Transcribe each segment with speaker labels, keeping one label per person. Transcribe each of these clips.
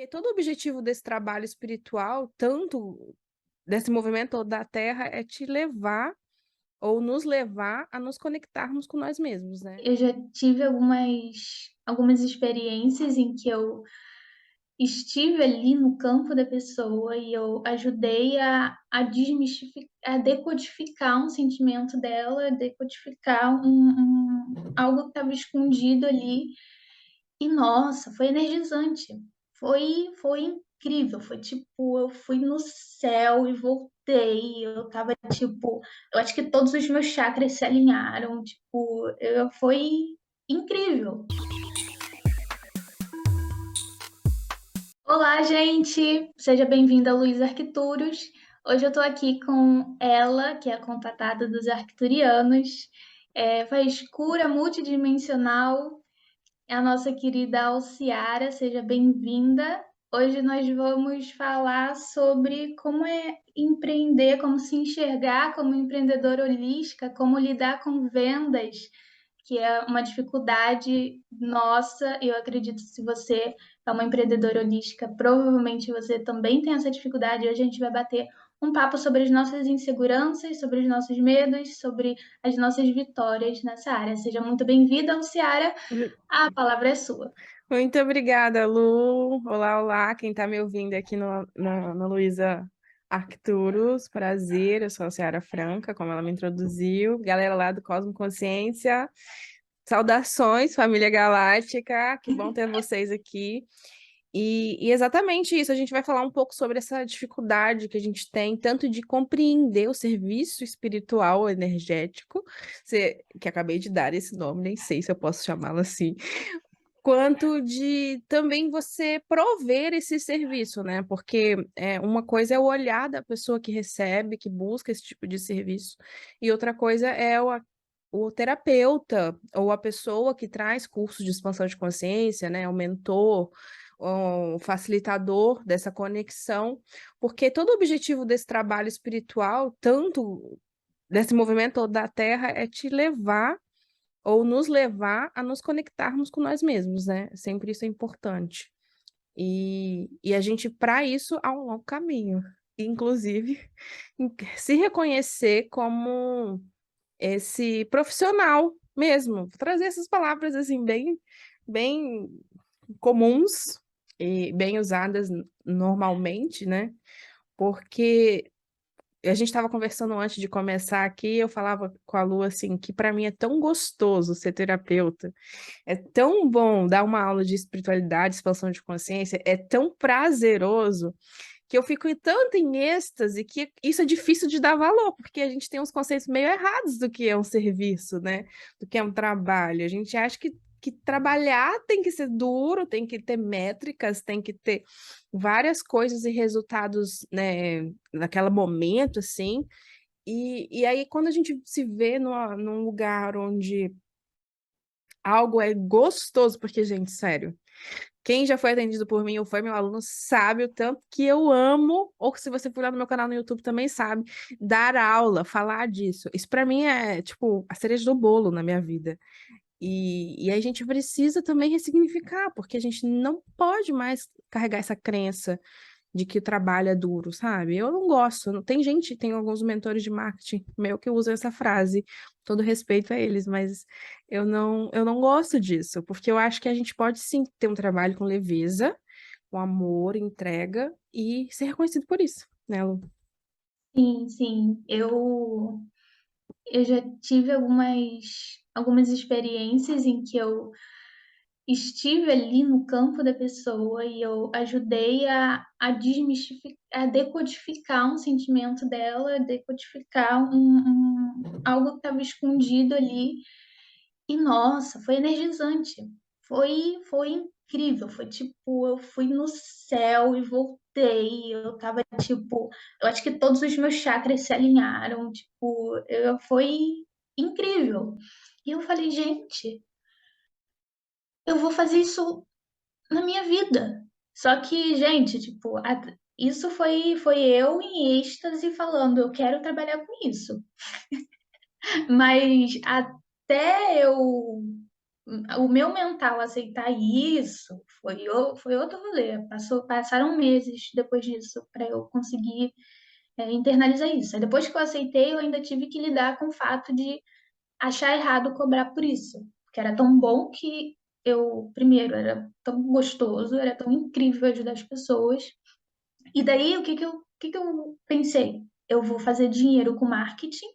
Speaker 1: Porque todo o objetivo desse trabalho espiritual, tanto desse movimento da Terra, é te levar ou nos levar a nos conectarmos com nós mesmos, né.
Speaker 2: Eu já tive algumas experiências em que eu estive ali no campo da pessoa e eu ajudei a decodificar um sentimento dela, decodificar algo que estava escondido ali. E nossa, foi energizante. Foi incrível, foi tipo, eu fui no céu e voltei, eu estava tipo, eu acho que todos os meus chakras se alinharam, tipo, foi incrível. Olá, gente! Seja bem-vinda a Luísa Arquituros. Hoje eu tô aqui com ela, que é a contatada dos arcturianos, faz cura multidimensional, é a nossa querida Alciara, seja bem-vinda. Hoje nós vamos falar sobre como é empreender, como se enxergar como empreendedora holística, como lidar com vendas, que é uma dificuldade nossa. Eu acredito que se você é uma empreendedora holística, provavelmente você também tem essa dificuldade. Hoje a gente vai bater um papo sobre as nossas inseguranças, sobre os nossos medos, sobre as nossas vitórias nessa área. Seja muito bem-vinda, Luciara. A palavra é sua.
Speaker 1: Muito obrigada, Lu. Olá, olá, quem está me ouvindo aqui na Luísa Arcturus, prazer, eu sou a Ciara Franca, como ela me introduziu. Galera lá do Cosmo Consciência, saudações, família galáctica, que bom ter vocês aqui. E exatamente isso, a gente vai falar um pouco sobre essa dificuldade que a gente tem, tanto de compreender o serviço espiritual energético, que acabei de dar esse nome, nem sei se eu posso chamá-lo assim, quanto de também você prover esse serviço, né? Porque uma coisa é o olhar da pessoa que recebe, que busca esse tipo de serviço, e outra coisa é o terapeuta ou a pessoa que traz cursos de expansão de consciência, né? O mentor, o facilitador dessa conexão, porque todo o objetivo desse trabalho espiritual, tanto desse movimento da Terra, é te levar ou nos levar a nos conectarmos com nós mesmos, né? Sempre isso é importante. E a gente, para isso, há um longo caminho. Inclusive, se reconhecer como esse profissional mesmo. Vou trazer essas palavras assim, bem comuns e bem usadas normalmente, né? Porque a gente estava conversando antes de começar aqui, eu falava com a Lu assim, que para mim é tão gostoso ser terapeuta, é tão bom dar uma aula de espiritualidade, expansão de consciência, é tão prazeroso que eu fico tanto em êxtase que isso é difícil de dar valor, porque a gente tem uns conceitos meio errados do que é um serviço, né? Do que é um trabalho. A gente acha que trabalhar tem que ser duro, tem que ter métricas, tem que ter várias coisas e resultados, né, naquele momento, assim. E aí, quando a gente se vê num lugar onde algo é gostoso, porque, gente, sério, quem já foi atendido por mim ou foi meu aluno sabe o tanto que eu amo, ou que se você for lá no meu canal no YouTube também sabe, dar aula, falar disso. Isso pra mim é, tipo, a cereja do bolo na minha vida. E a gente precisa também ressignificar, porque a gente não pode mais carregar essa crença de que o trabalho é duro, sabe? Eu não gosto. Tem gente, tem alguns mentores de marketing meu que usam essa frase, todo respeito a eles, mas eu não gosto disso, porque eu acho que a gente pode sim ter um trabalho com leveza, com amor, entrega e ser reconhecido por isso, né, Lu?
Speaker 2: Sim, sim. Eu já tive algumas experiências em que eu estive ali no campo da pessoa e eu ajudei a decodificar um sentimento dela, decodificar algo que estava escondido ali. E nossa, foi energizante. Foi incrível. Foi tipo, eu fui no céu e voltei. Eu tava tipo, eu acho que todos os meus chakras se alinharam. Tipo, foi incrível. E eu falei, gente, eu vou fazer isso na minha vida. Só que, gente, tipo, isso foi eu em êxtase falando, eu quero trabalhar com isso. Mas até eu o meu mental aceitar isso foi outro rolê. Passaram meses depois disso para eu conseguir internalizar isso. Aí depois que eu aceitei, eu ainda tive que lidar com o fato de achar errado cobrar por isso. Porque era tão bom que eu, primeiro, era tão gostoso, era tão incrível ajudar as pessoas. E daí, o que que eu pensei? Eu vou fazer dinheiro com marketing,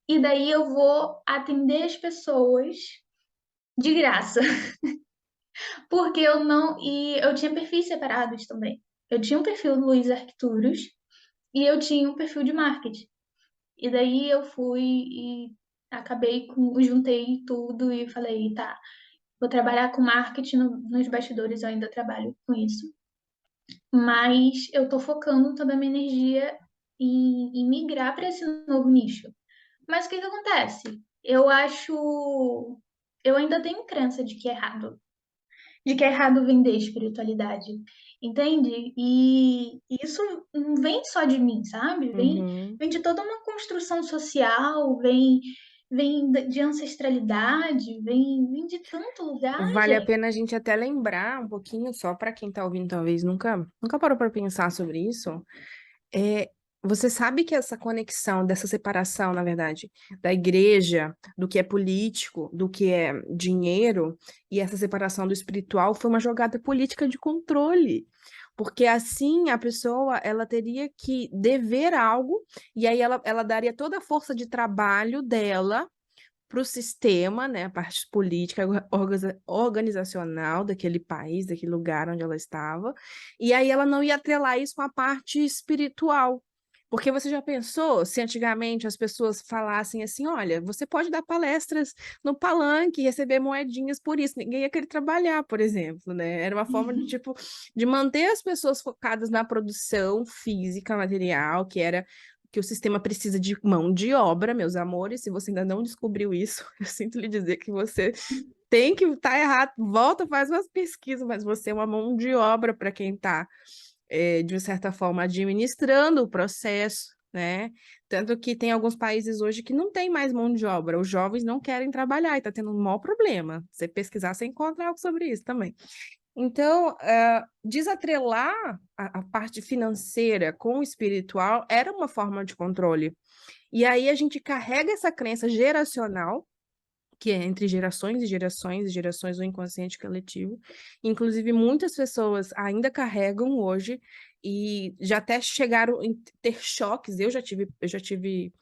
Speaker 2: e daí eu vou atender as pessoas de graça. Porque eu não. E eu tinha perfis separados também. Eu tinha um perfil do Luiz Arcturus e eu tinha um perfil de marketing. E daí eu fui e acabei com. Juntei tudo e falei, tá, vou trabalhar com marketing nos bastidores, eu ainda trabalho com isso. Mas eu tô focando toda a minha energia em migrar para esse novo nicho. Mas o que que acontece? Eu acho. Eu ainda tenho crença de que é errado vender espiritualidade, entende? E isso não vem só de mim, sabe?
Speaker 1: Uhum.
Speaker 2: Vem de toda uma construção social, vem de ancestralidade, vem de tanto lugar,
Speaker 1: Vale a
Speaker 2: gente.
Speaker 1: pena a gente até lembrar um pouquinho, só para quem está ouvindo, talvez nunca parou para pensar sobre isso. É, você sabe que essa conexão, dessa separação, na verdade, da igreja, do que é político, do que é dinheiro, e essa separação do espiritual foi uma jogada política de controle. Porque assim a pessoa ela teria que dever algo, e aí ela daria toda a força de trabalho dela para o sistema, né, a parte política, organizacional daquele país, daquele lugar onde ela estava, e aí ela não ia atrelar isso com a parte espiritual. Porque você já pensou se antigamente as pessoas falassem assim, olha, você pode dar palestras no palanque e receber moedinhas por isso, ninguém ia querer trabalhar, por exemplo, né? Era uma forma de tipo de manter as pessoas focadas na produção física, material, que o sistema precisa de mão de obra, meus amores. Se você ainda não descobriu isso, eu sinto lhe dizer que você tem que estar errado. Volta, faz umas pesquisas, mas você é uma mão de obra para quem está, de certa forma, administrando o processo, né? Tanto que tem alguns países hoje que não tem mais mão de obra. Os jovens não querem trabalhar e está tendo um maior problema. Você pesquisar, você encontra algo sobre isso também. Então, desatrelar a parte financeira com o espiritual era uma forma de controle. E aí a gente carrega essa crença geracional, que é entre gerações e gerações e gerações do inconsciente coletivo. Inclusive, muitas pessoas ainda carregam hoje e já até chegaram a ter choques. Eu já tive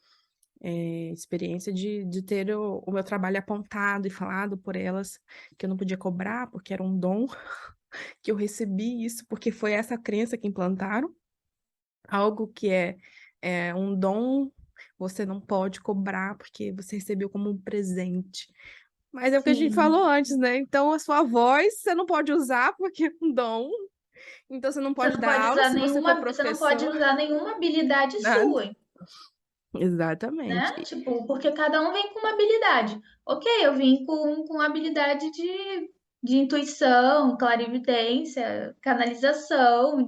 Speaker 1: experiência de ter o meu trabalho apontado e falado por elas que eu não podia cobrar porque era um dom, que eu recebi isso porque foi essa crença que implantaram, algo que é um dom, você não pode cobrar porque você recebeu como um presente. Mas é o que a gente falou
Speaker 2: Sim.
Speaker 1: antes, né? Então, a sua voz você não pode usar porque é um dom. Então, você não
Speaker 2: Você
Speaker 1: pode
Speaker 2: não
Speaker 1: dar
Speaker 2: pode
Speaker 1: aula
Speaker 2: usar
Speaker 1: se você for
Speaker 2: nenhuma, você não pode
Speaker 1: professor,
Speaker 2: usar nenhuma habilidade
Speaker 1: nada.
Speaker 2: sua,
Speaker 1: Exatamente.
Speaker 2: né? Tipo, porque cada um vem com uma habilidade. Ok, eu vim com habilidade de intuição, clarividência, canalização,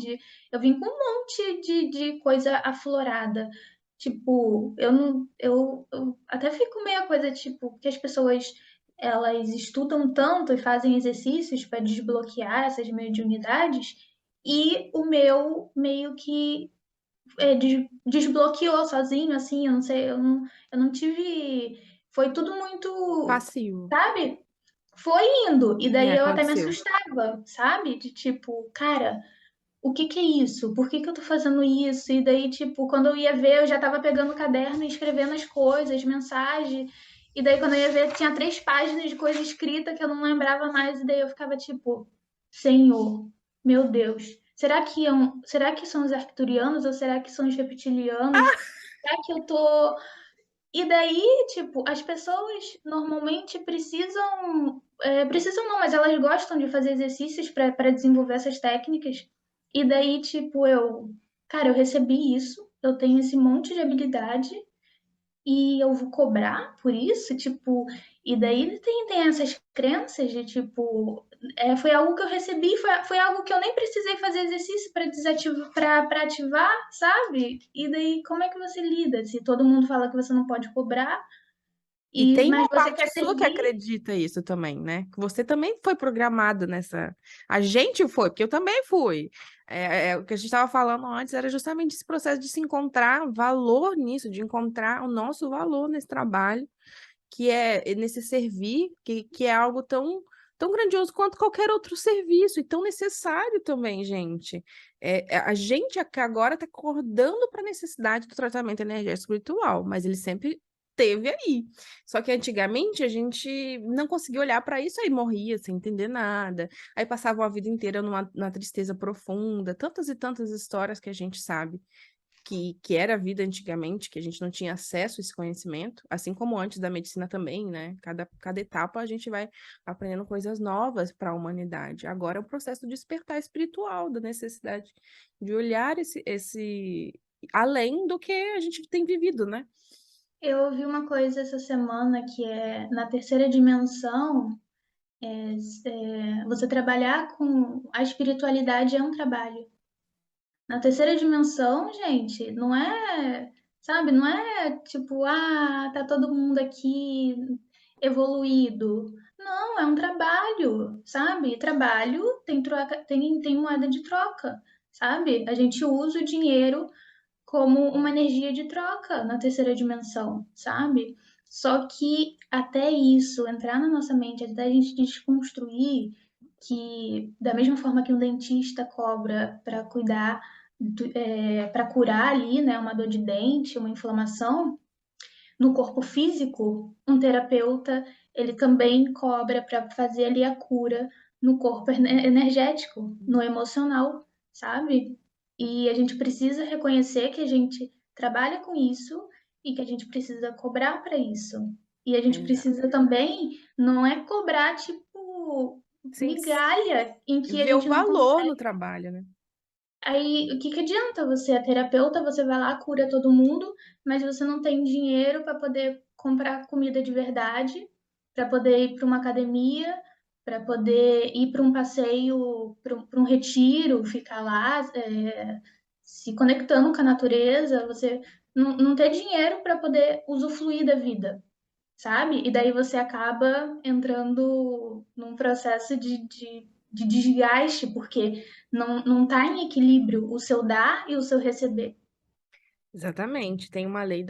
Speaker 2: eu vim com um monte de coisa aflorada. Tipo, eu não, eu até fico meio coisa, tipo, que as pessoas elas estudam tanto e fazem exercícios para desbloquear essas mediunidades, e o meu meio que desbloqueou sozinho, assim, eu não sei, eu não tive. Foi tudo muito,
Speaker 1: Passivo.
Speaker 2: sabe? Foi indo. E daí eu até me
Speaker 1: Aconteceu.
Speaker 2: assustava, sabe? De tipo, cara, o que que é isso? Por que que eu tô fazendo isso? E daí, tipo, quando eu ia ver, eu já tava pegando o caderno e escrevendo as coisas, mensagem. E daí, quando eu ia ver, tinha 3 páginas de coisa escrita que eu não lembrava mais. E daí eu ficava tipo, Senhor, meu Deus, será que são os arcturianos ou será que são os reptilianos? Será que eu tô. E daí, tipo, as pessoas normalmente precisam. Precisam não, mas elas gostam de fazer exercícios para desenvolver essas técnicas. E daí, tipo, cara, eu recebi isso, eu tenho esse monte de habilidade e eu vou cobrar por isso, tipo, e daí tem essas crenças de tipo, foi algo que eu recebi, foi algo que eu nem precisei fazer exercício para desativar, para ativar, sabe? E daí como é que você lida? Se todo mundo fala que você não pode cobrar,
Speaker 1: E tem
Speaker 2: Mas
Speaker 1: uma
Speaker 2: você
Speaker 1: parte
Speaker 2: quer
Speaker 1: sua que
Speaker 2: servir.
Speaker 1: acredita isso também, né? Que você também foi programado nessa. A gente foi, porque eu também fui. O que a gente estava falando antes era justamente esse processo de se encontrar valor nisso, de encontrar o nosso valor nesse trabalho, que é nesse servir, que é algo tão grandioso quanto qualquer outro serviço, e tão necessário também, gente. A gente aqui agora está acordando para a necessidade do tratamento energético espiritual, mas ele sempre teve aí. Só que antigamente a gente não conseguia olhar para isso, aí morria sem entender nada, aí passava a vida inteira numa tristeza profunda, tantas e tantas histórias que a gente sabe que era a vida antigamente, que a gente não tinha acesso a esse conhecimento, assim como antes da medicina também, né? Cada etapa a gente vai aprendendo coisas novas para a humanidade. Agora é o processo do despertar espiritual, da necessidade de olhar esse além do que a gente tem vivido, né?
Speaker 2: Eu ouvi uma coisa essa semana que é na terceira dimensão, você trabalhar com a espiritualidade é um trabalho. Na terceira dimensão, gente, não é, sabe, não é tipo, tá todo mundo aqui evoluído. Não, é um trabalho, sabe? Trabalho tem troca, tem moeda de troca, sabe? A gente usa o dinheiro como uma energia de troca na terceira dimensão, sabe? Só que até isso entrar na nossa mente, até a gente desconstruir que da mesma forma que um dentista cobra para cuidar, para curar ali, né, uma dor de dente, uma inflamação no corpo físico, um terapeuta ele também cobra para fazer ali a cura no corpo energético, no emocional, sabe? E a gente precisa reconhecer que a gente trabalha com isso e que a gente precisa cobrar para isso. E a gente
Speaker 1: Exato.
Speaker 2: precisa também, não é cobrar tipo
Speaker 1: Sim,
Speaker 2: migalha em que a
Speaker 1: ver o
Speaker 2: gente não
Speaker 1: valor no
Speaker 2: consegue.
Speaker 1: trabalho, né?
Speaker 2: Aí, o que que adianta você é terapeuta, você vai lá, cura todo mundo, mas você não tem dinheiro para poder comprar comida de verdade, para poder ir para uma academia, para poder ir para um passeio, para um retiro, ficar lá, se conectando com a natureza, você não ter dinheiro para poder usufruir da vida, sabe? E daí você acaba entrando num processo de desgaste, porque não tá em equilíbrio o seu dar e o seu receber.
Speaker 1: Exatamente. Tem uma lei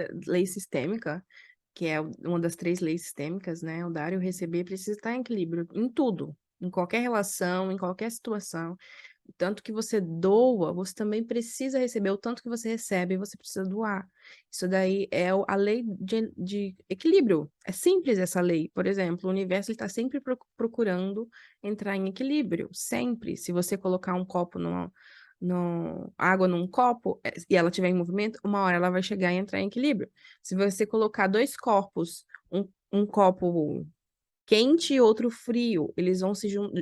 Speaker 1: sistêmica, que é uma das três leis sistêmicas, né? O dar e o receber precisa estar em equilíbrio em tudo, em qualquer relação, em qualquer situação. O tanto que você doa, você também precisa receber. O tanto que você recebe, você precisa doar. Isso daí é a lei de equilíbrio. É simples essa lei. Por exemplo, o universo está sempre procurando entrar em equilíbrio. Sempre. Se você colocar um copo no, água num copo e ela estiver em movimento, uma hora ela vai chegar e entrar em equilíbrio. Se você colocar dois corpos, um copo quente e outro frio, eles vão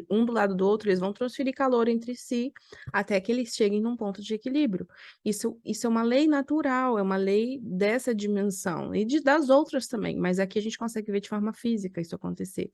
Speaker 1: um do lado do outro, eles vão transferir calor entre si até que eles cheguem num ponto de equilíbrio. Isso é uma lei natural, é uma lei dessa dimensão e das outras também, mas aqui a gente consegue ver de forma física isso acontecer.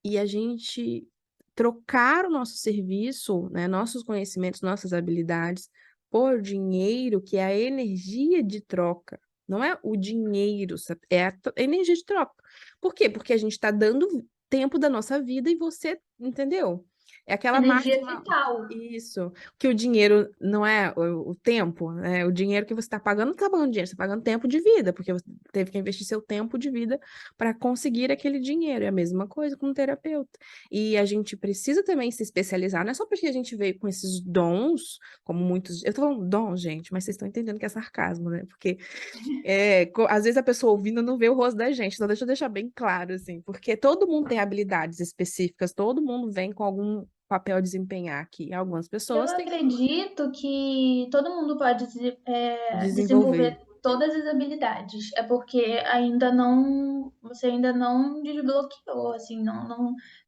Speaker 1: E a gente trocar o nosso serviço, né, nossos conhecimentos, nossas habilidades por dinheiro, que é a energia de troca. Não é o dinheiro, sabe? É a energia de troca. Por quê? Porque a gente está dando tempo da nossa vida e você, entendeu? É aquela
Speaker 2: Energia
Speaker 1: máxima.
Speaker 2: vital.
Speaker 1: Isso, que o dinheiro não é o tempo, né? O dinheiro que você está pagando, não está pagando dinheiro, você está pagando tempo de vida, porque você teve que investir seu tempo de vida para conseguir aquele dinheiro. É a mesma coisa com um terapeuta. E a gente precisa também se especializar, não é só porque a gente veio com esses dons, como muitos. Eu tô falando dons, gente, mas vocês estão entendendo que é sarcasmo, né? Porque às vezes a pessoa ouvindo não vê o rosto da gente, então deixa eu deixar bem claro, assim, porque todo mundo tem habilidades específicas, todo mundo vem com algum papel a desempenhar aqui. Algumas
Speaker 2: Eu
Speaker 1: pessoas têm que
Speaker 2: acredito que todo mundo pode
Speaker 1: desenvolver.
Speaker 2: desenvolver todas as habilidades. É porque você ainda não desbloqueou, assim,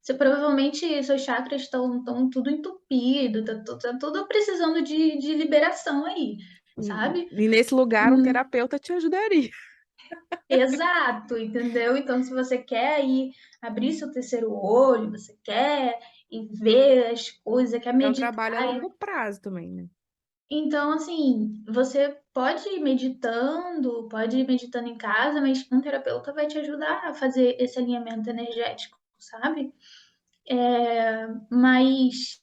Speaker 2: você provavelmente seus chakras estão tudo entupido, tá tudo precisando de liberação aí, sabe?
Speaker 1: E nesse lugar, um
Speaker 2: Hum,
Speaker 1: terapeuta te ajudaria.
Speaker 2: Exato, entendeu? Então, se você quer aí abrir seu terceiro olho, você quer ir ver as coisas, quer
Speaker 1: É um trabalho a
Speaker 2: meditar.
Speaker 1: longo prazo também, né?
Speaker 2: Então, assim, você pode ir meditando em casa, mas um terapeuta vai te ajudar a fazer esse alinhamento energético, sabe? Mas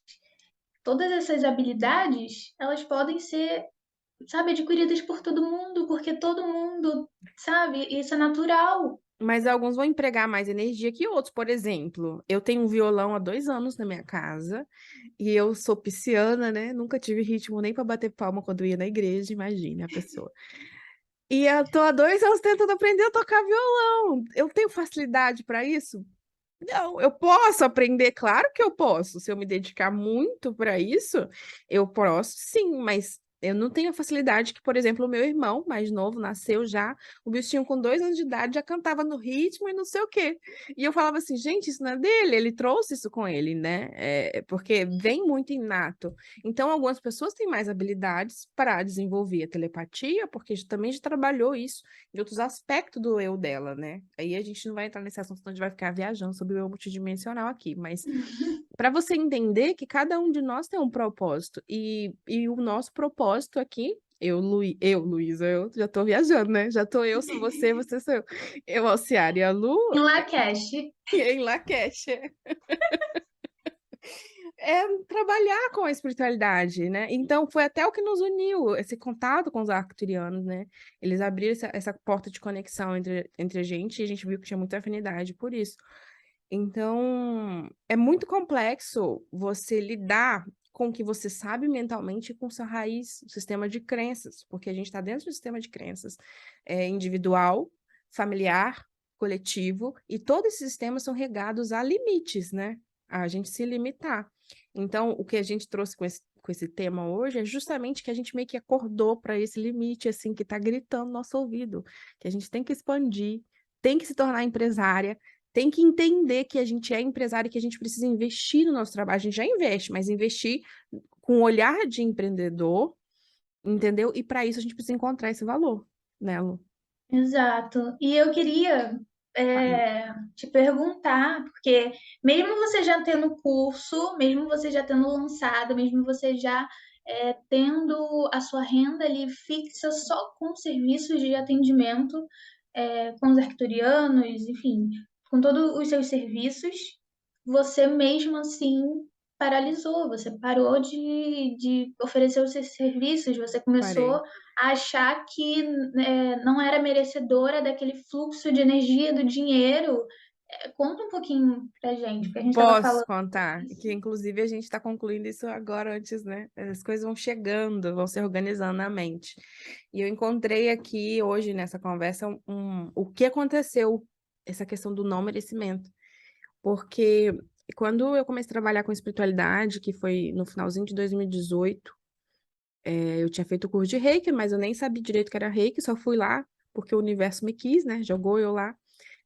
Speaker 2: todas essas habilidades, elas podem ser, sabe, adquiridas por todo mundo, porque todo mundo, sabe, isso é natural.
Speaker 1: Mas alguns vão empregar mais energia que outros. Por exemplo, eu tenho um violão há 2 anos na minha casa e eu sou pisciana, né? Nunca tive ritmo nem para bater palma quando eu ia na igreja, imagine a pessoa. E eu tô há 2 anos tentando aprender a tocar violão. Eu tenho facilidade para isso? Não, eu posso aprender, claro que eu posso. Se eu me dedicar muito para isso, eu posso sim, mas eu não tenho a facilidade que, por exemplo, o meu irmão mais novo nasceu já, o bichinho com 2 anos de idade já cantava no ritmo e não sei o quê. E eu falava assim, gente, isso não é dele, ele trouxe isso com ele, né? Porque vem muito inato. Então, algumas pessoas têm mais habilidades para desenvolver a telepatia, porque também já trabalhou isso de outros aspectos do eu dela, né? Aí a gente não vai entrar nesse assunto, senão a gente vai ficar viajando sobre o eu multidimensional aqui, mas para você entender que cada um de nós tem um propósito, e o nosso propósito aqui, Luísa, eu já tô viajando, né? Já tô eu, sou você, você sou eu, Alciara e a Lu,
Speaker 2: Em Lakesh,
Speaker 1: e em Lakeche. É trabalhar com a espiritualidade, né? Então, foi até o que nos uniu, esse contato com os arcturianos, né? Eles abriram essa porta de conexão entre a gente e a gente viu que tinha muita afinidade por isso. Então, é muito complexo você lidar com o que você sabe mentalmente e com sua raiz, o sistema de crenças, porque a gente está dentro do sistema de crenças individual, familiar, coletivo, e todos esses sistemas são regados a limites, né? A gente se limitar. Então, o que a gente trouxe com esse tema hoje é justamente que a gente meio que acordou para esse limite, assim, que está gritando no nosso ouvido, que a gente tem que expandir, tem que se tornar empresária, tem que entender que a gente é empresário e que a gente precisa investir no nosso trabalho. A gente já investe, mas investir com um olhar de empreendedor, entendeu? E para isso a gente precisa encontrar esse valor, né, Lu?
Speaker 2: exato. E eu queria te perguntar, porque mesmo você já tendo curso, mesmo você já tendo lançado, mesmo você já tendo a sua renda ali fixa só com serviços de atendimento com os arcturianos, enfim, com todos os seus serviços, você mesmo assim paralisou, você parou de oferecer os seus serviços, você começou
Speaker 1: Parei.
Speaker 2: a achar que não era merecedora daquele fluxo de energia, do dinheiro. Conta um pouquinho pra gente, porque a gente estava
Speaker 1: Posso
Speaker 2: falando
Speaker 1: contar
Speaker 2: disso.
Speaker 1: que, inclusive, a gente está concluindo isso agora antes, né? As coisas vão chegando, vão se organizando na mente. E eu encontrei aqui hoje nessa conversa o que aconteceu, essa questão do não merecimento. Porque quando eu comecei a trabalhar com espiritualidade, que foi no finalzinho de 2018, eu tinha feito o curso de Reiki, mas eu nem sabia direito que era Reiki, só fui lá porque o universo me quis, né? Jogou eu lá.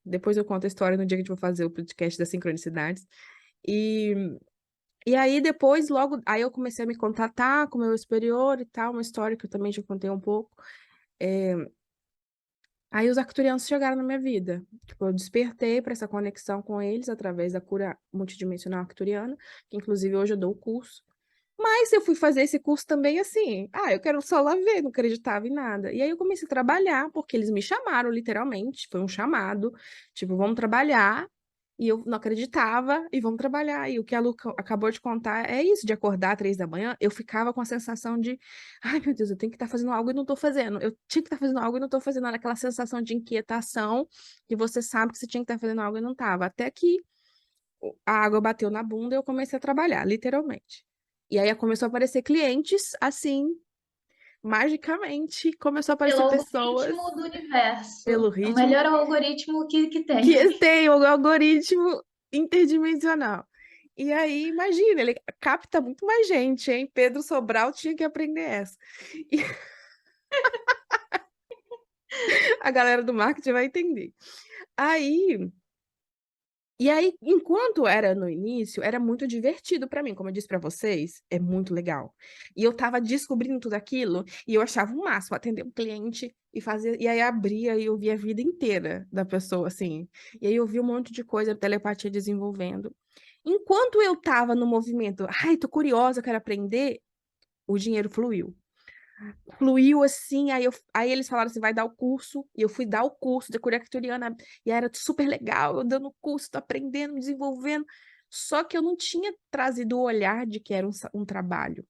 Speaker 1: Depois eu conto a história no dia que a gente vai fazer o podcast das sincronicidades. E, e aí depois, logo, aí eu comecei a me contatar com o meu superior e tal, uma história que eu também já contei um pouco. É, Aí os arcturianos chegaram na minha vida. Tipo, eu despertei para essa conexão com eles através da cura multidimensional arcturiana, que inclusive hoje eu dou o curso. Mas eu fui fazer esse curso também assim. Eu quero só lá ver, não acreditava em nada. E aí eu comecei a trabalhar, porque eles me chamaram, literalmente. Foi um chamado. Tipo, vamos trabalhar. E eu não acreditava, e vamos trabalhar. E o que a Lu acabou de contar é isso, de acordar 3 da manhã, eu ficava com a sensação de, ai meu Deus, eu tenho que estar fazendo algo e não estou fazendo. Eu tinha que estar fazendo algo e não estou fazendo. Era aquela sensação de inquietação, que você sabe que você tinha que estar fazendo algo e não estava. Até que a água bateu na bunda e eu comecei a trabalhar, literalmente. E aí começou a aparecer clientes, assim, magicamente, começou a
Speaker 2: Pelo
Speaker 1: aparecer pessoas
Speaker 2: algoritmo do
Speaker 1: pelo
Speaker 2: universo. É o
Speaker 1: ritmo
Speaker 2: melhor algoritmo que tem.
Speaker 1: que tem, o algoritmo interdimensional. E aí, imagina, ele capta muito mais gente, hein? Pedro Sobral tinha que aprender essa. E a galera do marketing vai entender. Aí, E aí, enquanto era no início, era muito divertido para mim, como eu disse para vocês, é muito legal. E eu tava descobrindo tudo aquilo e eu achava o máximo atender um cliente e fazer, e aí abria e eu via a vida inteira da pessoa assim. E aí eu vi um monte de coisa, telepatia desenvolvendo. Enquanto eu tava no movimento, ai, tô curiosa, quero aprender, o dinheiro fluiu. Fluiu assim, aí eles falaram assim, vai dar o curso, e eu fui dar o curso de cura arcturiana, e era super legal, eu dando o curso, tô aprendendo, desenvolvendo, só que eu não tinha trazido o olhar de que era um trabalho.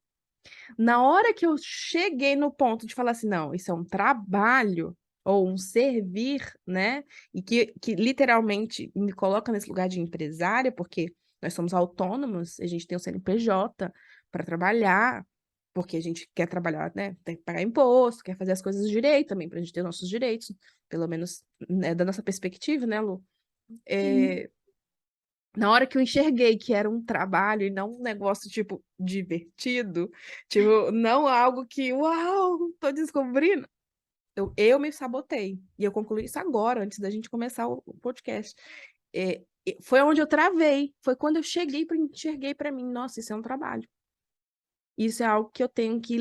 Speaker 1: Na hora que eu cheguei no ponto de falar assim, não, isso é um trabalho, ou um servir, né? E que literalmente me coloca nesse lugar de empresária, porque nós somos autônomos, a gente tem o CNPJ para trabalhar, porque a gente quer trabalhar, né? Tem que pagar imposto, quer fazer as coisas direito também, para a gente ter nossos direitos, pelo menos, né, da nossa perspectiva, né, Lu?
Speaker 2: Sim.
Speaker 1: É, na hora que eu enxerguei que era um trabalho e não um negócio, tipo, divertido, tipo, não algo que, uau, tô descobrindo, eu me sabotei. E eu concluí isso agora, antes da gente começar o podcast. Foi onde eu travei. Foi quando eu enxerguei para mim, nossa, isso é um trabalho. Isso é algo que eu tenho que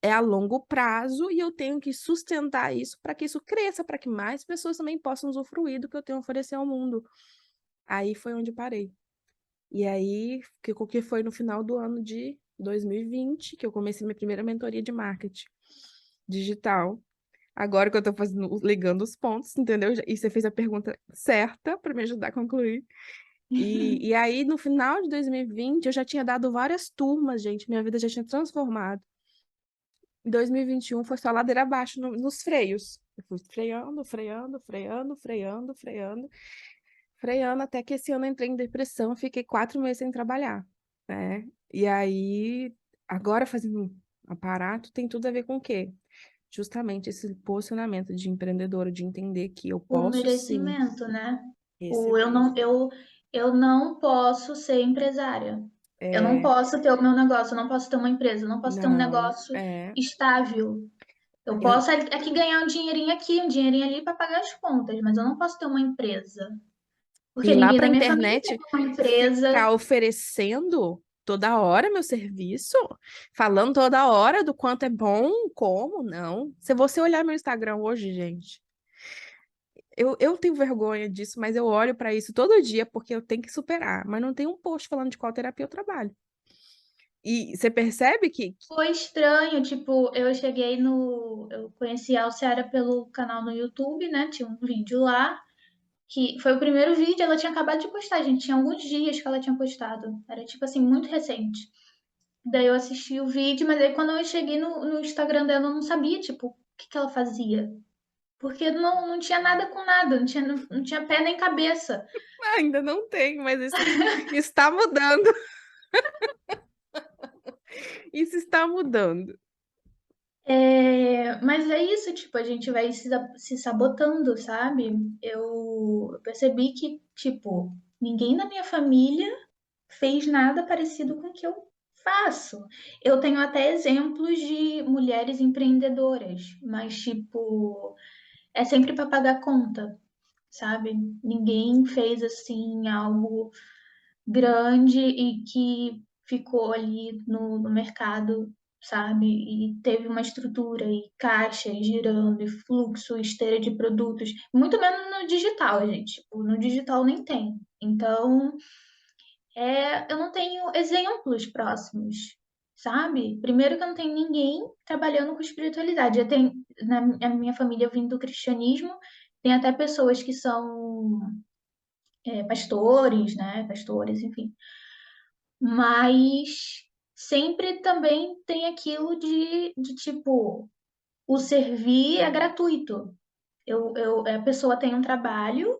Speaker 1: é a longo prazo e eu tenho que sustentar isso para que isso cresça, para que mais pessoas também possam usufruir do que eu tenho a oferecer ao mundo. Aí foi onde eu parei. E aí, que foi no final do ano de 2020 que eu comecei minha primeira mentoria de marketing digital. Agora que eu tô fazendo, ligando os pontos, entendeu? E você fez a pergunta certa para me ajudar a concluir. E aí, no final de 2020, eu já tinha dado várias turmas, gente. Minha vida já tinha transformado. Em 2021 foi só ladeira abaixo nos freios. Eu fui freando, freando, freando, freando, freando, freando, até que esse ano eu entrei em depressão, fiquei 4 meses sem trabalhar, né? E aí, agora fazendo um aparato, tem tudo a ver com o quê? Justamente esse posicionamento de empreendedora, de entender que eu
Speaker 2: O
Speaker 1: posso sim.
Speaker 2: merecimento, né?
Speaker 1: Esse
Speaker 2: O
Speaker 1: mesmo.
Speaker 2: eu não posso ser empresária. Eu não
Speaker 1: É,
Speaker 2: posso ter o meu negócio, eu não posso ter uma empresa, eu não posso ter um
Speaker 1: não,
Speaker 2: negócio estável. Eu
Speaker 1: eu,
Speaker 2: posso aqui ganhar um dinheirinho ali para pagar as contas, mas eu não posso ter uma empresa. Porque
Speaker 1: ir lá
Speaker 2: ninguém
Speaker 1: para a
Speaker 2: da minha família tem
Speaker 1: internet
Speaker 2: uma empresa.
Speaker 1: ficar oferecendo toda hora meu serviço, falando toda hora do quanto é bom, como, não. Se você olhar meu Instagram hoje, gente, eu tenho vergonha disso, mas eu olho para isso todo dia porque eu tenho que superar, mas não tem um post falando de qual terapia eu trabalho. E você percebe que
Speaker 2: Foi estranho, tipo, eu cheguei no. Eu conheci a Alciara pelo canal no YouTube, né? Tinha um vídeo lá, que foi o primeiro vídeo, ela tinha acabado de postar, gente. Tinha alguns dias que ela tinha postado. Era, tipo assim, muito recente. Daí eu assisti o vídeo, mas aí quando eu cheguei no Instagram dela, eu não sabia, tipo, o que que ela fazia. Porque não tinha nada com nada, não tinha pé nem cabeça.
Speaker 1: ainda não tem, mas isso está mudando. Isso está mudando.
Speaker 2: Mas é isso, tipo, a gente vai se sabotando, sabe? Eu percebi que, tipo, ninguém da minha família fez nada parecido com o que eu faço. Eu tenho até exemplos de mulheres empreendedoras, mas, tipo, é sempre para pagar conta, sabe? Ninguém fez, assim, algo grande e que ficou ali no mercado, sabe? E teve uma estrutura e caixa e girando e fluxo, esteira de produtos, muito menos no digital, gente. Tipo, no digital nem tem. Então, eu não tenho exemplos próximos, sabe? Primeiro que eu não tenho ninguém trabalhando com espiritualidade. Eu tenho, na minha família, vindo do cristianismo, tem até pessoas que são pastores, né? Pastores, enfim. Mas sempre também tem aquilo de tipo, o servir é gratuito. A pessoa tem um trabalho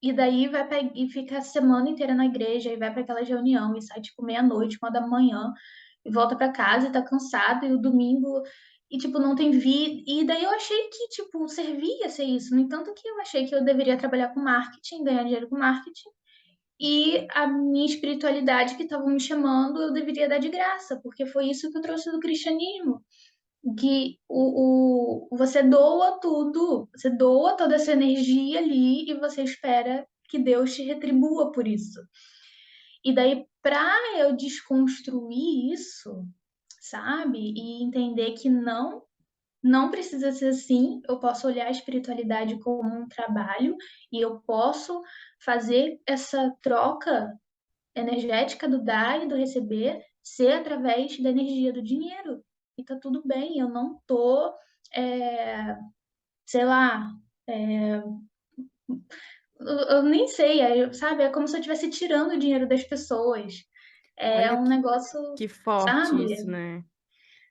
Speaker 2: e daí e fica a semana inteira na igreja e vai para aquela reunião e sai tipo meia-noite, 1 da manhã e volta para casa e tá cansado e o domingo e tipo não tem vida. E daí eu achei que tipo servia ser isso. No entanto que eu achei que eu deveria trabalhar com marketing, ganhar dinheiro com marketing e a minha espiritualidade que estavam me chamando, eu deveria dar de graça, porque foi isso que eu trouxe do cristianismo. Que você doa tudo, você doa toda essa energia ali e você espera que Deus te retribua por isso. E daí, para eu desconstruir isso, sabe? E entender que não precisa ser assim. Eu posso olhar a espiritualidade como um trabalho e eu posso fazer essa troca energética do dar e do receber ser através da energia do dinheiro. e tá tudo bem, eu não tô, é, sei lá, é, eu nem sei, sabe? É como se eu estivesse tirando o dinheiro das pessoas. É
Speaker 1: Olha
Speaker 2: um negócio,
Speaker 1: que forte
Speaker 2: sabe?
Speaker 1: isso, né?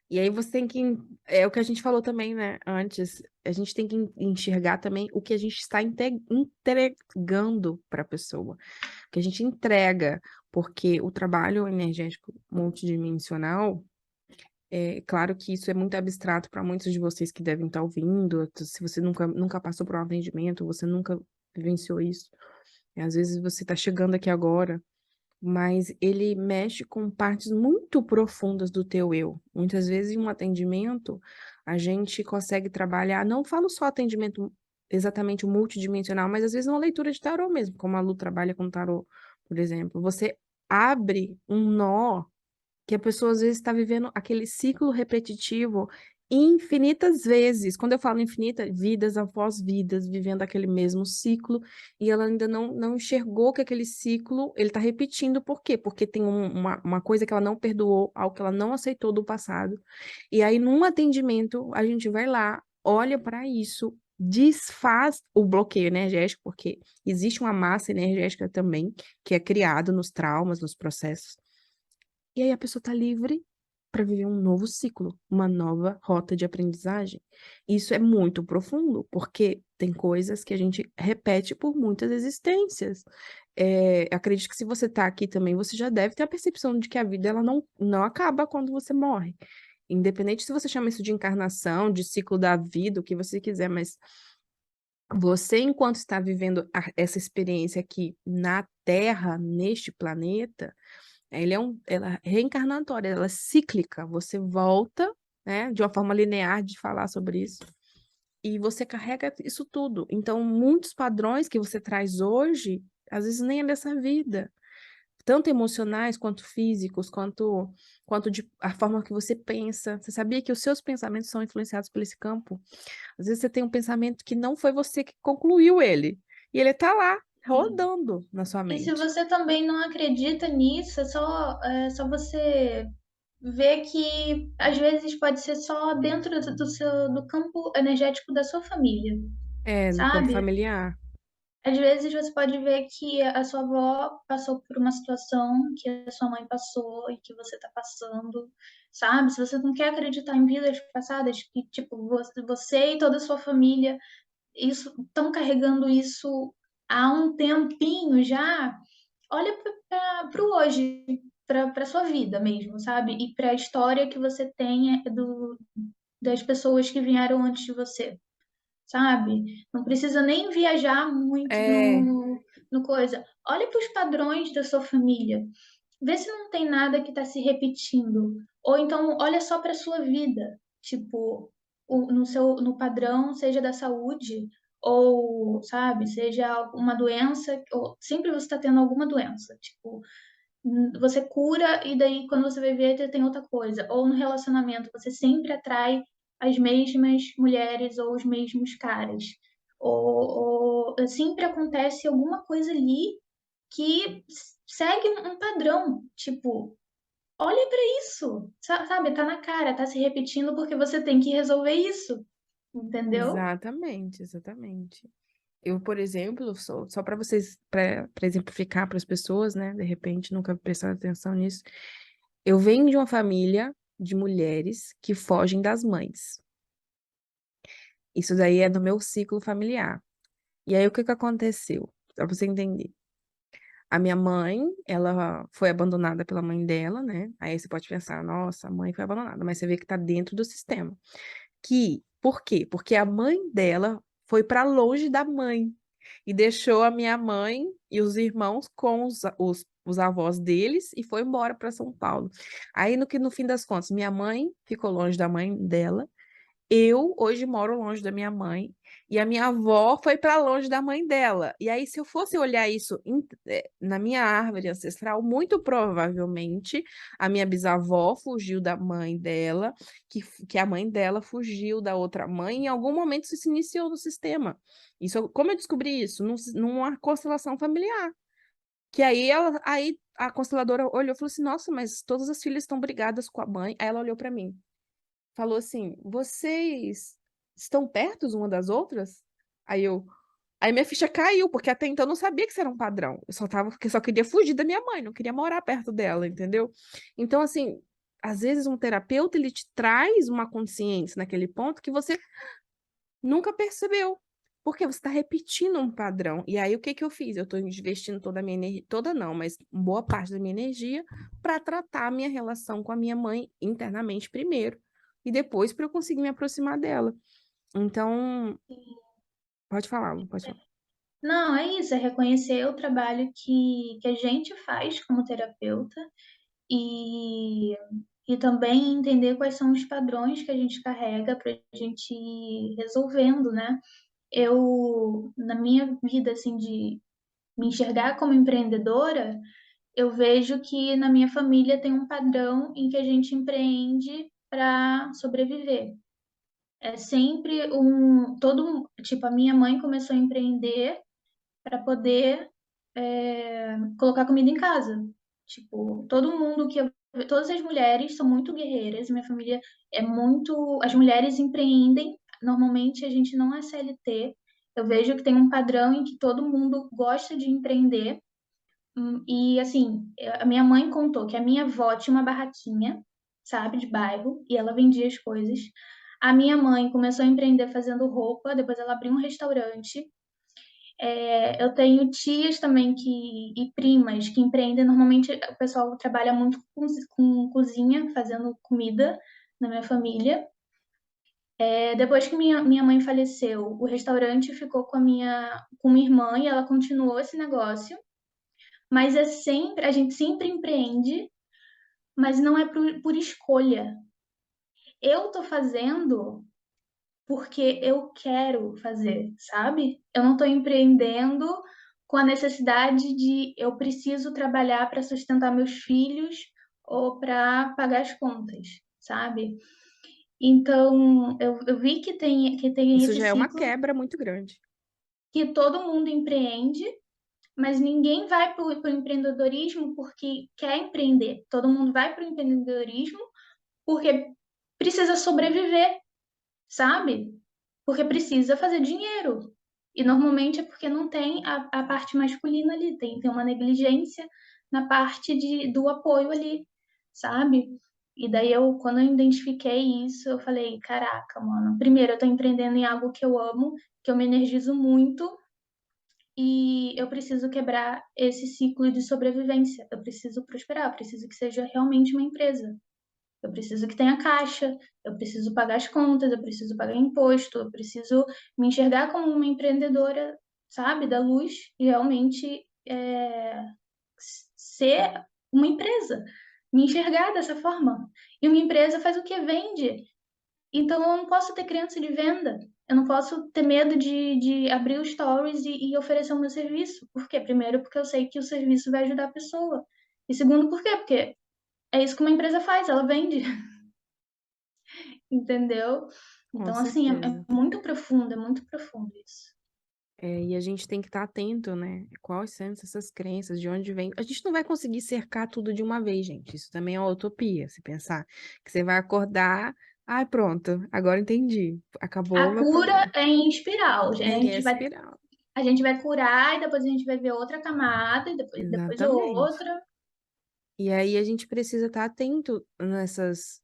Speaker 1: E aí você tem que, é o que a gente falou também, né, antes, a gente tem que enxergar também o que a gente está entregando para a pessoa, o que a gente entrega, porque o trabalho energético multidimensional, é claro que isso é muito abstrato para muitos de vocês que devem estar ouvindo, se você nunca passou por um atendimento, você nunca vivenciou isso, e às vezes você está chegando aqui agora, mas ele mexe com partes muito profundas do teu eu. Muitas vezes, em um atendimento, a gente consegue trabalhar, não falo só atendimento exatamente multidimensional, mas às vezes uma leitura de tarô mesmo, como a Lu trabalha com tarô, por exemplo. Você abre um nó que a pessoa às vezes está vivendo aquele ciclo repetitivo infinitas vezes. Quando eu falo infinita, vidas após vidas, vivendo aquele mesmo ciclo, e ela ainda não enxergou que aquele ciclo ele está repetindo. Por quê? Porque tem uma coisa que ela não perdoou, algo que ela não aceitou do passado. E aí, num atendimento, a gente vai lá, olha para isso. Desfaz o bloqueio energético, porque existe uma massa energética também que é criada nos traumas, nos processos. E aí a pessoa está livre para viver um novo ciclo, uma nova rota de aprendizagem. Isso é muito profundo, porque tem coisas que a gente repete por muitas existências. Acredito que se você está aqui também, você já deve ter a percepção de que a vida ela não acaba quando você morre. Independente se você chama isso de encarnação, de ciclo da vida, o que você quiser, mas você, enquanto está vivendo essa experiência aqui na Terra, neste planeta, ela é reencarnatória, ela é cíclica. Você volta, né, de uma forma linear de falar sobre isso, e você carrega isso tudo. Então, muitos padrões que você traz hoje, às vezes nem é dessa vida, tanto emocionais quanto físicos, quanto de a forma que você pensa. Você sabia que os seus pensamentos são influenciados por esse campo? Às vezes você tem um pensamento que não foi você que concluiu ele, e ele está lá, rodando na sua
Speaker 2: E se
Speaker 1: mente.
Speaker 2: você também não acredita nisso, é só você ver que às vezes pode ser só dentro do campo energético da sua família,
Speaker 1: É, no campo
Speaker 2: sabe?
Speaker 1: familiar.
Speaker 2: Às vezes você pode ver que a sua avó passou por uma situação que a sua mãe passou e que você tá passando, sabe? Se você não quer acreditar em vidas passadas, que tipo, você e toda a sua família isso estão carregando isso há um tempinho já, olha para o hoje, para sua vida mesmo, sabe? E para a história que você tem das pessoas que vieram antes de você, sabe? Não precisa nem viajar muito
Speaker 1: É,
Speaker 2: no coisa. Olha para os padrões da sua família. Vê se não tem nada que está se repetindo. Ou então olha só para sua vida, tipo, no padrão, seja da saúde, ou, sabe, seja uma doença, ou sempre você está tendo alguma doença. Tipo, você cura e daí quando você vai ver já tem outra coisa. Ou no relacionamento, você sempre atrai as mesmas mulheres ou os mesmos caras. Ou sempre acontece alguma coisa ali que segue um padrão. Tipo, olha para isso, sabe? Tá na cara, tá se repetindo porque você tem que resolver isso, entendeu?
Speaker 1: exatamente, exatamente. Eu, por exemplo, só para vocês, para exemplificar para as pessoas, né, de repente nunca prestaram atenção nisso, eu venho de uma família de mulheres que fogem das mães. Isso daí é do meu ciclo familiar. E aí, o que que aconteceu? Para você entender. A minha mãe, ela foi abandonada pela mãe dela, né? Aí você pode pensar, nossa, a mãe foi abandonada, mas você vê que tá dentro do sistema. Por quê? Porque a mãe dela foi para longe da mãe e deixou a minha mãe e os irmãos com os avós deles e foi embora para São Paulo. Aí no fim das contas, minha mãe ficou longe da mãe dela. Eu hoje moro longe da minha mãe e a minha avó foi para longe da mãe dela. E aí, se eu fosse olhar isso na minha árvore ancestral, muito provavelmente a minha bisavó fugiu da mãe dela, que a mãe dela fugiu da outra mãe, e em algum momento isso se iniciou no sistema. Como eu descobri isso? Numa constelação familiar. Que aí a consteladora olhou e falou assim: Nossa, mas todas as filhas estão brigadas com a mãe. Aí ela olhou para mim. falou assim: vocês estão perto uma das outras? Aí eu. Aí minha ficha caiu, porque até então eu não sabia que isso era um padrão. Eu só tava, porque só queria fugir da minha mãe, não queria morar perto dela, entendeu? Então, assim, às vezes um terapeuta ele te traz uma consciência naquele ponto que você nunca percebeu. Porque você está repetindo um padrão. E aí, o que que eu fiz? Eu estou investindo toda a minha energia, toda não, mas boa parte da minha energia para tratar a minha relação com a minha mãe internamente primeiro. E depois para eu conseguir me aproximar dela. Então, pode falar, Lu, pode falar.
Speaker 2: Não, é isso, é reconhecer o trabalho que a gente faz como terapeuta e, e também entender quais são os padrões que a gente carrega para a gente ir resolvendo, né? Eu, na minha vida, assim, de me enxergar como empreendedora, eu vejo que na minha família tem um padrão em que a gente empreende para sobreviver. É sempre tipo, a minha mãe começou a empreender para poder colocar comida em casa. Tipo, todas as mulheres são muito guerreiras, minha família é muito, as mulheres empreendem, normalmente a gente não é CLT. Eu vejo que tem um padrão em que todo mundo gosta de empreender. E assim, a minha mãe contou que a minha avó tinha uma barraquinha, sabe, de bairro, e ela vendia as coisas. A minha mãe começou a empreender fazendo roupa, depois ela abriu um restaurante. Eu tenho tias também e primas que empreendem. Normalmente o pessoal trabalha muito com cozinha, fazendo comida na minha família. Depois que minha mãe faleceu, o restaurante ficou com minha irmã e ela continuou esse negócio. Mas a gente sempre empreende, mas não é por escolha. Eu tô fazendo porque eu quero fazer, sabe? Eu não estou empreendendo com a necessidade de eu preciso trabalhar para sustentar meus filhos ou para pagar as contas, sabe? Então, eu vi que tem
Speaker 1: Isso
Speaker 2: esse
Speaker 1: já é uma
Speaker 2: ciclo
Speaker 1: quebra muito grande.
Speaker 2: que todo mundo empreende, mas ninguém vai para o empreendedorismo porque quer empreender. Todo mundo vai para o empreendedorismo porque precisa sobreviver, sabe? Porque precisa fazer dinheiro. E normalmente é porque não tem a parte masculina ali, tem uma negligência na parte do apoio ali, sabe? E daí quando eu identifiquei isso, eu falei, caraca, mano, primeiro eu tô empreendendo em algo que eu amo, que eu me energizo muito, e eu preciso quebrar esse ciclo de sobrevivência. Eu preciso prosperar, eu preciso que seja realmente uma empresa. Eu preciso que tenha caixa, eu preciso pagar as contas, eu preciso pagar imposto, eu preciso me enxergar como uma empreendedora, sabe, da luz e realmente ser uma empresa, me enxergar dessa forma. E uma empresa faz o que? Vende. Então eu não posso ter criança de venda, eu não posso ter medo de abrir os stories e oferecer o meu serviço. Por quê? Primeiro, porque eu sei que o serviço vai ajudar a pessoa. E segundo, por quê? Porque é isso que uma empresa faz, ela vende. Entendeu?
Speaker 1: Com
Speaker 2: Então, assim, é
Speaker 1: certeza.
Speaker 2: é muito profundo isso.
Speaker 1: E a gente tem que estar atento, né? Quais são essas crenças, de onde vem. A gente não vai conseguir cercar tudo de uma vez, gente. Isso também é uma utopia, se pensar que você vai acordar, ai, pronto, agora entendi. Acabou o
Speaker 2: A
Speaker 1: meu
Speaker 2: cura
Speaker 1: problema.
Speaker 2: é em espiral, gente.
Speaker 1: É espiral.
Speaker 2: A gente vai curar e depois a gente vai ver outra camada e depois
Speaker 1: Exatamente.
Speaker 2: outra.
Speaker 1: E aí a gente precisa estar atento nessas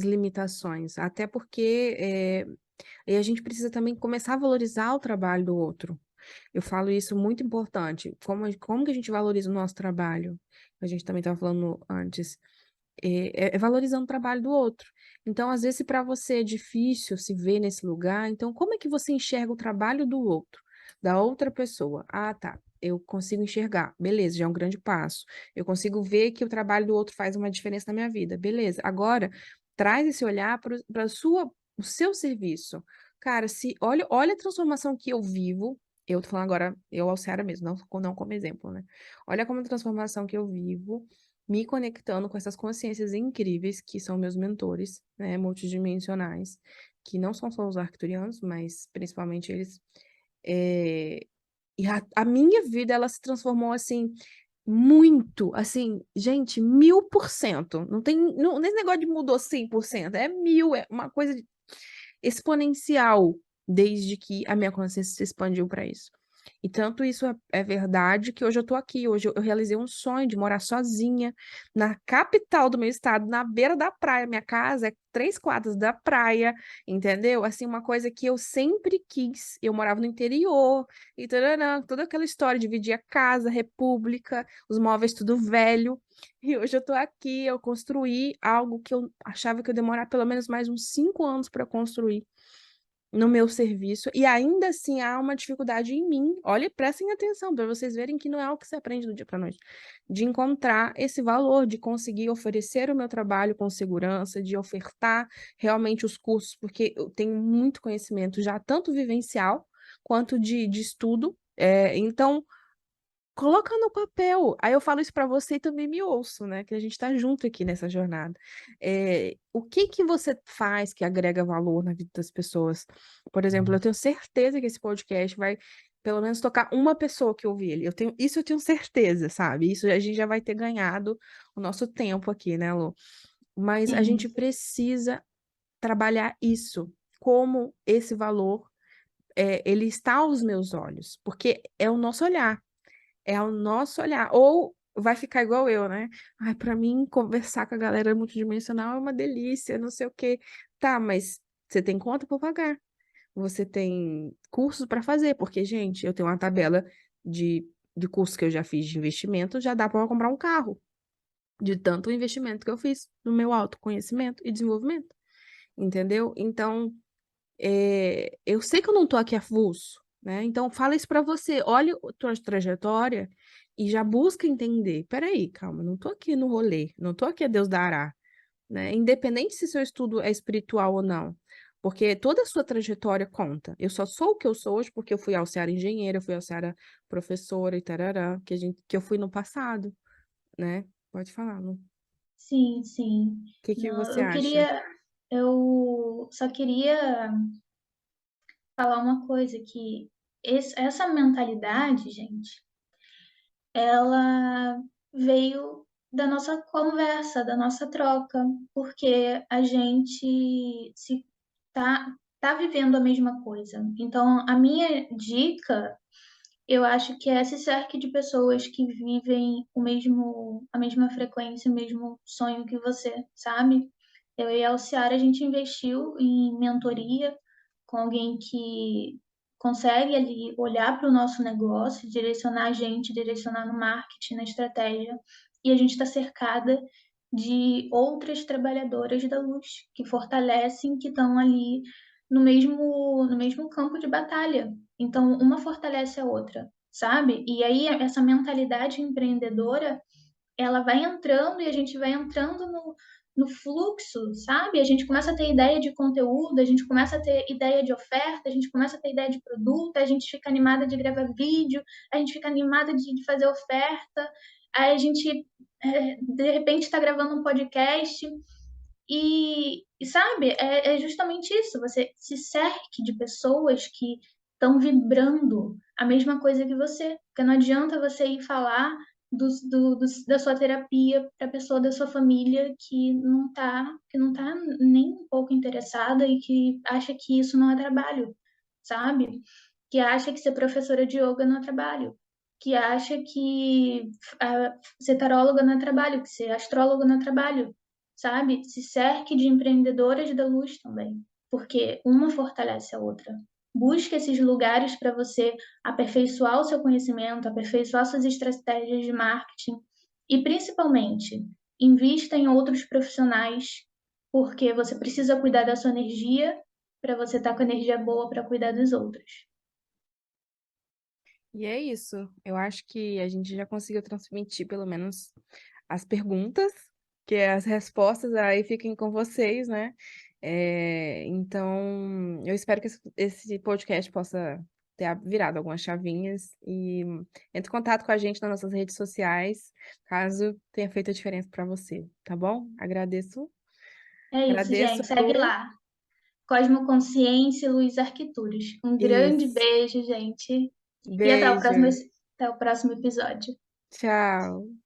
Speaker 1: limitações, até porque e a gente precisa também começar a valorizar o trabalho do outro. Eu falo isso muito importante. Como que a gente valoriza o nosso trabalho? A gente também estava falando antes. É valorizando o trabalho do outro. Então, às vezes, para você é difícil se ver nesse lugar, então, como é que você enxerga o trabalho do outro, da outra pessoa? Ah, tá. Eu consigo enxergar, beleza, já é um grande passo. Eu consigo ver que o trabalho do outro faz uma diferença na minha vida, beleza. Agora, traz esse olhar para o seu serviço. Cara, olha a transformação que eu vivo. Eu tô falando agora, eu, Alciara mesmo, não como exemplo, né? Olha como a transformação que eu vivo me conectando com essas consciências incríveis que são meus mentores, né, multidimensionais, que não são só os arcturianos, mas principalmente eles. É, e a minha vida, ela se transformou assim. muito, assim, gente, 1000%. Não tem, não, nesse negócio de mudou 100%, é 1000, é uma coisa exponencial desde que a minha consciência se expandiu para isso. E tanto isso é verdade que hoje eu tô aqui. Hoje eu realizei um sonho de morar sozinha na capital do meu estado, na beira da praia. Minha casa é 3 quadras da praia, entendeu? Assim, uma coisa que eu sempre quis. Eu morava no interior e tarará, toda aquela história, dividir a casa, república, os móveis tudo velho. E hoje eu tô aqui, eu construí algo que eu achava que eu ia demorar pelo menos mais uns 5 anos para construir no meu serviço, e ainda assim há uma dificuldade em mim. Olha, prestem atenção para vocês verem que não é algo que se aprende do dia para noite, de encontrar esse valor, de conseguir oferecer o meu trabalho com segurança, de ofertar realmente os cursos, porque eu tenho muito conhecimento já, tanto vivencial quanto de estudo. Então, coloca no papel. Aí eu falo isso para você e também me ouço, né? Que a gente está junto aqui nessa jornada. O que que você faz que agrega valor na vida das pessoas? Por exemplo, eu tenho certeza que esse podcast vai pelo menos tocar uma pessoa que ouvir ele. Eu tenho certeza, sabe? Isso a gente já vai ter ganhado o nosso tempo aqui, né, Lu? Mas a gente
Speaker 2: Sim,
Speaker 1: precisa trabalhar isso, como esse valor, ele está aos meus olhos, porque é o nosso olhar. É o nosso olhar. Ou vai ficar igual eu, né? Ai, pra mim, conversar com a galera multidimensional é uma delícia, não sei o quê. Tá, mas você tem conta para pagar. Você tem cursos para fazer, porque, gente, eu tenho uma tabela de cursos que eu já fiz de investimento, já dá para comprar um carro, de tanto investimento que eu fiz no meu autoconhecimento e desenvolvimento, entendeu? Então, eu sei que eu não tô aqui avulso, né? Então fala isso pra você, olha a tua trajetória e já busca entender. Peraí, calma, não tô aqui no rolê, não tô aqui a Deus dará, né? Independente se seu estudo é espiritual ou não, porque toda a sua trajetória conta. Eu só sou o que eu sou hoje porque eu fui auxiliar engenheira, eu fui auxiliar professora e tarará, que eu fui no passado, né? Pode falar, Lu. O
Speaker 2: sim, sim.
Speaker 1: que que
Speaker 2: Não,
Speaker 1: você acha?
Speaker 2: eu só queria falar uma coisa que essa mentalidade, gente, ela veio da nossa conversa, da nossa troca, porque a gente se tá vivendo a mesma coisa. Então, a minha dica, eu acho que é se cerque de pessoas que vivem a mesma frequência, o mesmo sonho que você, sabe? Eu e a Alciara, a gente investiu em mentoria com alguém que consegue ali olhar para o nosso negócio, direcionar a gente, direcionar no marketing, na estratégia. E a gente está cercada de outras trabalhadoras da luz que fortalecem, que estão ali no mesmo campo de batalha. Então, uma fortalece a outra, sabe? E aí, essa mentalidade empreendedora, ela vai entrando e a gente vai entrando no fluxo, sabe? A gente começa a ter ideia de conteúdo, a gente começa a ter ideia de oferta, a gente começa a ter ideia de produto, a gente fica animada de gravar vídeo, a gente fica animada de fazer oferta, aí a gente, de repente, está gravando um podcast e sabe, é justamente isso, você se cerque de pessoas que estão vibrando a mesma coisa que você. Porque não adianta você ir falar da sua terapia para a pessoa da sua família que não tá nem um pouco interessada e que acha que isso não é trabalho, sabe? Que acha que ser professora de yoga não é trabalho. Que acha que ser taróloga não é trabalho, que ser astróloga não é trabalho, sabe? Se cerque de empreendedoras da luz também, porque uma fortalece a outra. Busque esses lugares para você aperfeiçoar o seu conhecimento, aperfeiçoar suas estratégias de marketing e, principalmente, invista em outros profissionais, porque você precisa cuidar da sua energia para você estar com energia boa para cuidar dos outros.
Speaker 1: E é isso. Eu acho que a gente já conseguiu transmitir pelo menos as perguntas, que as respostas aí fiquem com vocês, né? Então, eu espero que esse podcast possa ter virado algumas chavinhas e entre em contato com a gente nas nossas redes sociais, caso tenha feito a diferença para você, tá bom? Agradeço.
Speaker 2: É isso,
Speaker 1: Agradeço,
Speaker 2: gente. Segue
Speaker 1: Lu.
Speaker 2: lá. Cosmoconsciência e Luz Arquituras. Um grande
Speaker 1: Isso.
Speaker 2: beijo, gente. E
Speaker 1: Beijo.
Speaker 2: até o próximo episódio.
Speaker 1: Tchau.